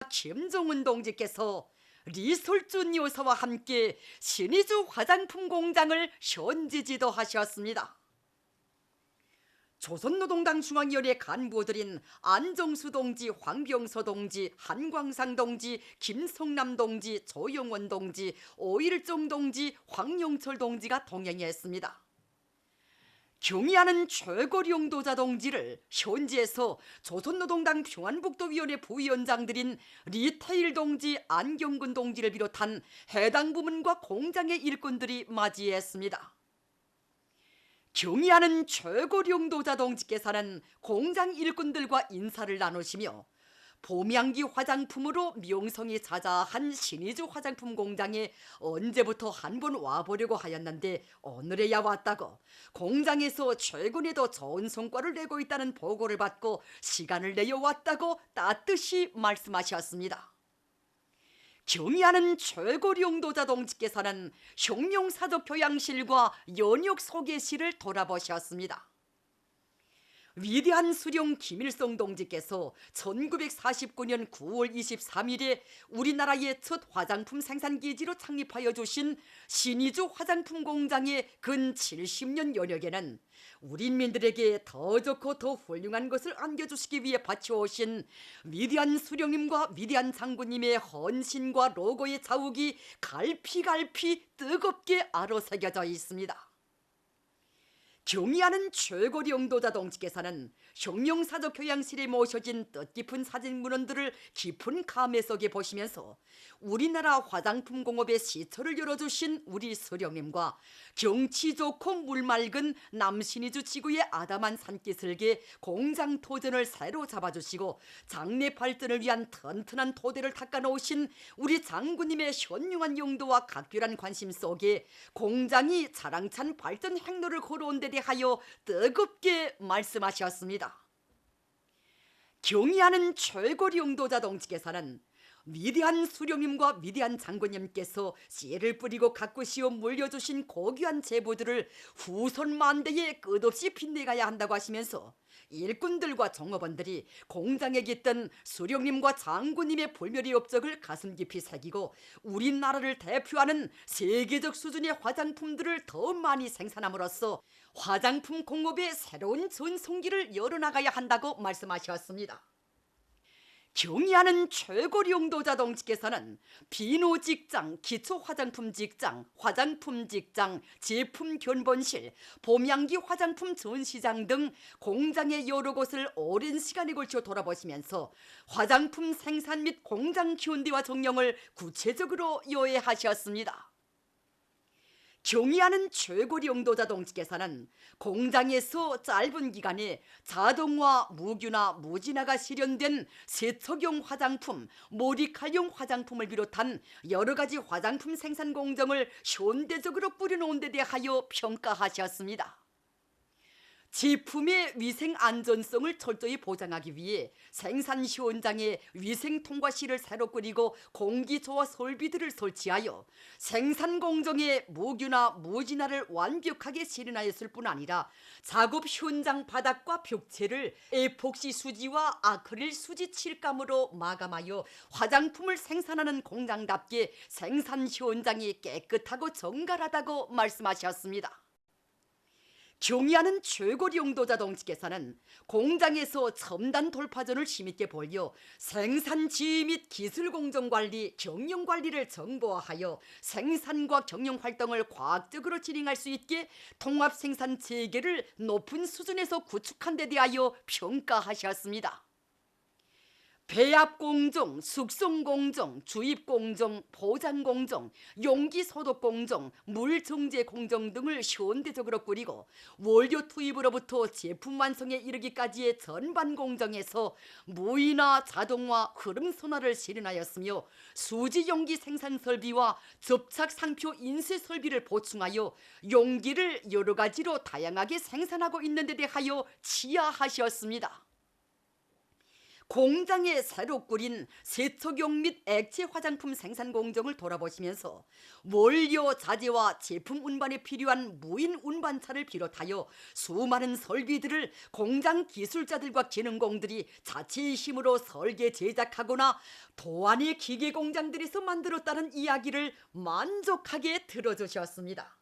김종은 동지께서 리솔준 여사와 함께 신의주 화장품 공장을 현지 지도하셨습니다. 조선노동당 중앙위원회 간부들인 안정수 동지, 황병서 동지, 한광상 동지, 김성남 동지, 조영원 동지, 오일종 동지, 황용철 동지가 동행했습니다. 경의하는 최고리 용도자 동지를 현지에서 조선노동당 평안북도위원회 부위원장들인 리태일 동지, 안경근 동지를 비롯한 해당 부문과 공장의 일꾼들이 맞이했습니다. 경의하는 최고리 용도자 동지께서는 공장 일꾼들과 인사를 나누시며 봄향기 화장품으로 명성이 자자한 신의주 화장품 공장에 언제부터 한 번 와보려고 하였는데 오늘에야 왔다고, 공장에서 최근에도 좋은 성과를 내고 있다는 보고를 받고 시간을 내어 왔다고 따뜻이 말씀하셨습니다. 경의하는 최고리 용도자 동지께서는 혁명사적 교양실과 연역 소개실을 돌아보셨습니다. 위대한 수령 김일성 동지께서 1949년 9월 23일에 우리나라의 첫 화장품 생산기지로 창립하여 주신 신의주 화장품 공장의 근 70년 연역에는 우리 인민들에게 더 좋고 더 훌륭한 것을 안겨주시기 위해 바쳐오신 위대한 수령님과 위대한 장군님의 헌신과 로고의 자욱이 갈피갈피 뜨겁게 아로새겨져 있습니다. 경의하는 최고리 용도자 동지께서는 혁명사적 교양실에 모셔진 뜻깊은 사진문헌들을 깊은 감회 속에 보시면서 우리나라 화장품 공업의 시초를 열어주신 우리 수령님과 경치 좋고 물 맑은 남신의주 지구의 아담한 산기슭에 공장 토전을 새로 잡아주시고 장래 발전을 위한 튼튼한 토대를 닦아놓으신 우리 장군님의 현명한 용도와 각별한 관심 속에 공장이 자랑찬 발전 행로를 걸어온 데 대하여 뜨겁게 말씀하셨습니다. 경의하는 최고리 용도자 동지께서는 위대한 수령님과 위대한 장군님께서 씨를 뿌리고 가꾸시어 물려주신 고귀한 제보들을 후손 만대에 끝없이 빛내가야 한다고 하시면서 일꾼들과 종업원들이 공장에 깃든 수령님과 장군님의 불멸의 업적을 가슴 깊이 새기고 우리나라를 대표하는 세계적 수준의 화장품들을 더 많이 생산함으로써 화장품 공업의 새로운 전성기를 열어나가야 한다고 말씀하셨습니다. 경의하는 최고리 용도자 동지께서는 비노 직장, 기초 화장품 직장, 화장품 직장, 제품 견본실, 봄향기 화장품 전시장 등 공장의 여러 곳을 오랜 시간에 걸쳐 돌아보시면서 화장품 생산 및 공장 현대화 정령을 구체적으로 요해하셨습니다. 경의하는 최고리 용도자 동지께서는 공장에서 짧은 기간에 자동화, 무균화, 무진화가 실현된 세척용 화장품, 모리칼용 화장품을 비롯한 여러 가지 화장품 생산 공정을 현대적으로 꾸려놓은 데 대하여 평가하셨습니다. 제품의 위생 안전성을 철저히 보장하기 위해 생산 현장에 위생 통과실을 새로 꾸리고 공기조화 설비들을 설치하여 생산 공정에 무균화, 무진화를 완벽하게 실현하였을 뿐 아니라 작업 현장 바닥과 벽체를 에폭시 수지와 아크릴 수지 칠감으로 마감하여 화장품을 생산하는 공장답게 생산 현장이 깨끗하고 정갈하다고 말씀하셨습니다. 경의하는 최고리 용도자 동지께서는 공장에서 첨단 돌파전을 힘있게 벌여 생산 지휘 및 기술 공정 관리, 경영 관리를 정보화하여 생산과 경영 활동을 과학적으로 진행할 수 있게 통합 생산 체계를 높은 수준에서 구축한 데 대하여 평가하셨습니다. 배합공정, 숙성공정, 주입공정, 포장공정, 용기소독공정, 물정제공정 등을 현대적으로 꾸리고 원료 투입으로부터 제품 완성에 이르기까지의 전반 공정에서 무인화, 자동화, 흐름선화를 실현하였으며 수지용기 생산 설비와 접착 상표 인쇄 설비를 보충하여 용기를 여러 가지로 다양하게 생산하고 있는 데 대하여 치하하셨습니다. 공장에 새로 꾸린 세척용 및 액체 화장품 생산 공정을 돌아보시면서 원료 자재와 제품 운반에 필요한 무인 운반차를 비롯하여 수많은 설비들을 공장 기술자들과 기능공들이 자체의 힘으로 설계 제작하거나 도안의 기계 공장들에서 만들었다는 이야기를 만족하게 들어주셨습니다.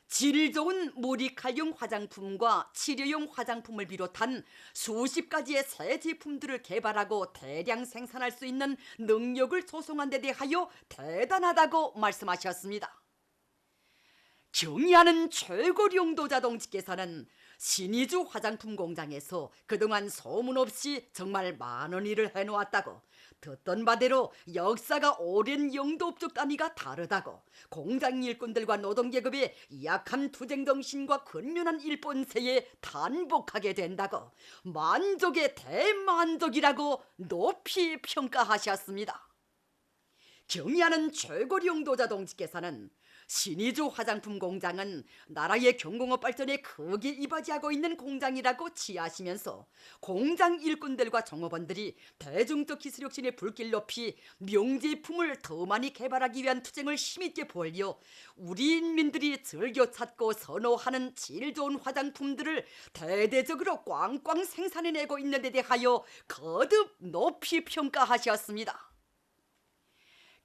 질 좋은 모리칼용 화장품과 치료용 화장품을 비롯한 수십 가지의 새 제품들을 개발하고 대량 생산할 수 있는 능력을 조성한 데 대하여 대단하다고 말씀하셨습니다. 경의하는 최고 용도자 동지께서는 신의주 화장품 공장에서 그동안 소문 없이 정말 많은 일을 해놓았다고, 듣던 바대로 역사가 오랜 영도업적 단위가 다르다고, 공장 일꾼들과 노동계급의 약한 투쟁정신과 근면한 일본세에 단복하게 된다고 만족의 대만족이라고 높이 평가하셨습니다. 경의하는 최고 용도자 동지께서는 신의주 화장품 공장은 나라의 경공업 발전에 크게 이바지하고 있는 공장이라고 지하시면서 공장 일꾼들과 종업원들이 대중적 기술 혁신에 불길 높이 명제품을 더 많이 개발하기 위한 투쟁을 힘있게 벌여 우리 인민들이 즐겨 찾고 선호하는 질 좋은 화장품들을 대대적으로 꽝꽝 생산해내고 있는 데 대하여 거듭 높이 평가하셨습니다.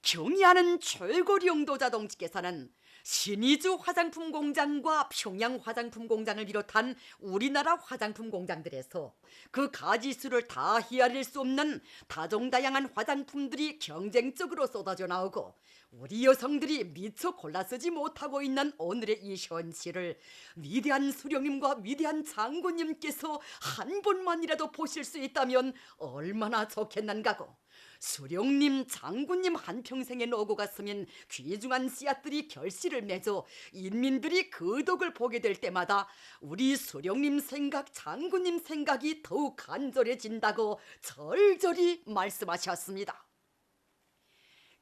경의하는 최고 용도자 동지께서는 신의주 화장품 공장과 평양 화장품 공장을 비롯한 우리나라 화장품 공장들에서 그 가지수를 다 헤아릴 수 없는 다종다양한 화장품들이 경쟁적으로 쏟아져 나오고 우리 여성들이 미처 골라 쓰지 못하고 있는 오늘의 이 현실을 위대한 수령님과 위대한 장군님께서 한 번만이라도 보실 수 있다면 얼마나 좋겠는가고, 수령님, 장군님 한평생에 놓고 갔으면 귀중한 씨앗들이 결실을 맺어 인민들이 그 덕을 보게 될 때마다 우리 수령님 생각, 장군님 생각이 더욱 간절해진다고 절절히 말씀하셨습니다.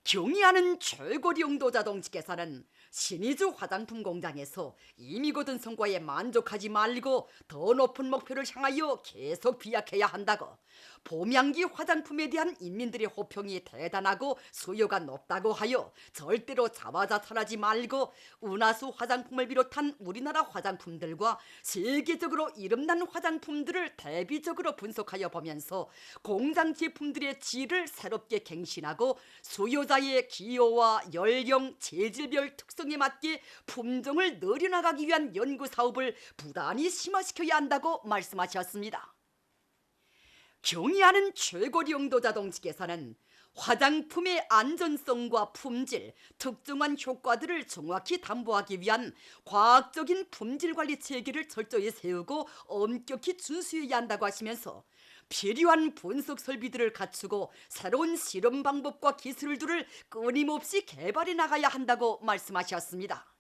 경의하는 최고 용도자 동지께서는 신의주 화장품 공장에서 이미 거둔 성과에 만족하지 말고 더 높은 목표를 향하여 계속 비약해야 한다고, 봄향기 화장품에 대한 인민들의 호평이 대단하고 수요가 높다고 하여 절대로 자화자찬하지 말고 은하수 화장품을 비롯한 우리나라 화장품들과 세계적으로 이름난 화장품들을 대비적으로 분석하여 보면서 공장 제품들의 질을 새롭게 갱신하고 수요자의 기호와 연령, 재질별 특성에 맞게 품종을 늘려나가기 위한 연구사업을 부단히 심화시켜야 한다고 말씀하셨습니다. 경의하는 최고 용도자 동지께서는 화장품의 안전성과 품질, 특정한 효과들을 정확히 담보하기 위한 과학적인 품질관리 체계를 철저히 세우고 엄격히 준수해야 한다고 하시면서 필요한 분석 설비들을 갖추고 새로운 실험 방법과 기술들을 끊임없이 개발해 나가야 한다고 말씀하셨습니다.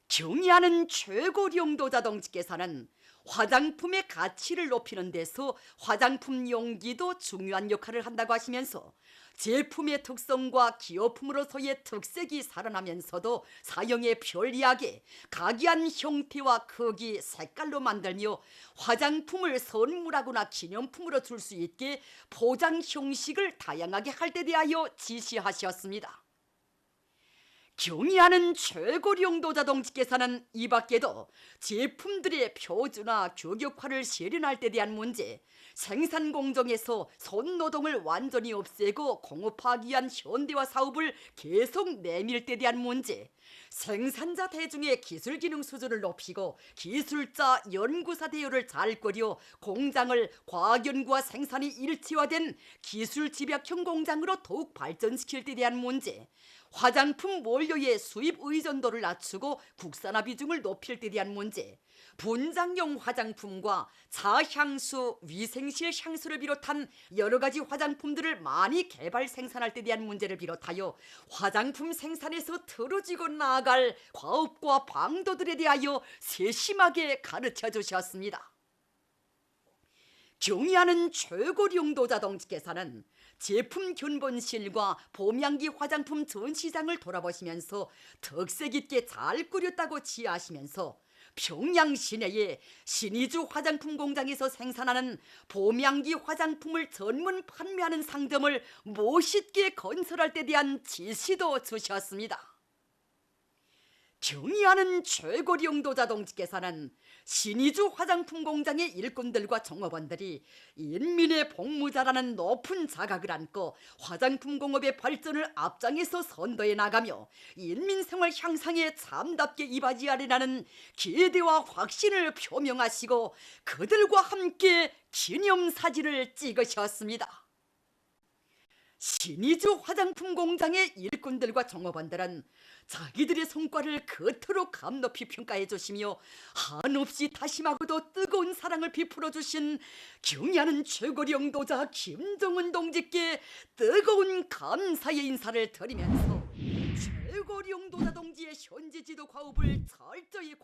경의하는 최고 용도자 동지께서는 화장품의 가치를 높이는 데서 화장품 용기도 중요한 역할을 한다고 하시면서 제품의 특성과 기호품으로서의 특색이 살아나면서도 사용에 편리하게 각이한 형태와 크기, 색깔로 만들며 화장품을 선물하거나 기념품으로 줄 수 있게 포장 형식을 다양하게 할 데 대하여 지시하셨습니다. 경의하는 최고 용도자 동지께서는 이 밖에도 제품들의 표준화, 규격화를 실현할 때 대한 문제, 생산 공정에서 손노동을 완전히 없애고 공업화하기 위한 현대화 사업을 계속 내밀 때 대한 문제, 생산자 대중의 기술 기능 수준을 높이고 기술자 연구사 대우를 잘 꾸려 공장을 과학연구와 생산이 일체화된 기술 집약형 공장으로 더욱 발전시킬 때 대한 문제, 화장품 원료의 수입 의존도를 낮추고 국산화 비중을 높일 때 대한 문제, 분장용 화장품과 자향수, 위생실 향수를 비롯한 여러 가지 화장품들을 많이 개발 생산할 때 대한 문제를 비롯하여 화장품 생산에서 틀어지고 나아갈 과업과 방도들에 대하여 세심하게 가르쳐 주셨습니다. 경의하는 최고 용도자 동지께서는 제품 견본실과 봄향기 화장품 전시장을 돌아보시면서 특색 있게 잘 꾸렸다고 지하시면서 평양 시내에 신의주 화장품 공장에서 생산하는 봄향기 화장품을 전문 판매하는 상점을 멋있게 건설할 때 대한 지시도 주셨습니다. 경의하는 최고리 용도자 동지께서는 신의주 화장품 공장의 일꾼들과 종업원들이 인민의 복무자라는 높은 자각을 안고 화장품 공업의 발전을 앞장에서 선도해 나가며 인민생활 향상에 참답게 이바지하리라는 기대와 확신을 표명하시고 그들과 함께 기념사진을 찍으셨습니다. 신의주 화장품 공장의 일꾼들과 종업원들은 자기들의 성과를 그토록 감높이 평가해 주시며 한없이 다심하고도 뜨거운 사랑을 베풀어 주신 경의하는 최고리 영도자 김정은 동지께 뜨거운 감사의 인사를 드리면서 최고리 영도자 동지의 현지 지도 과업을 철저히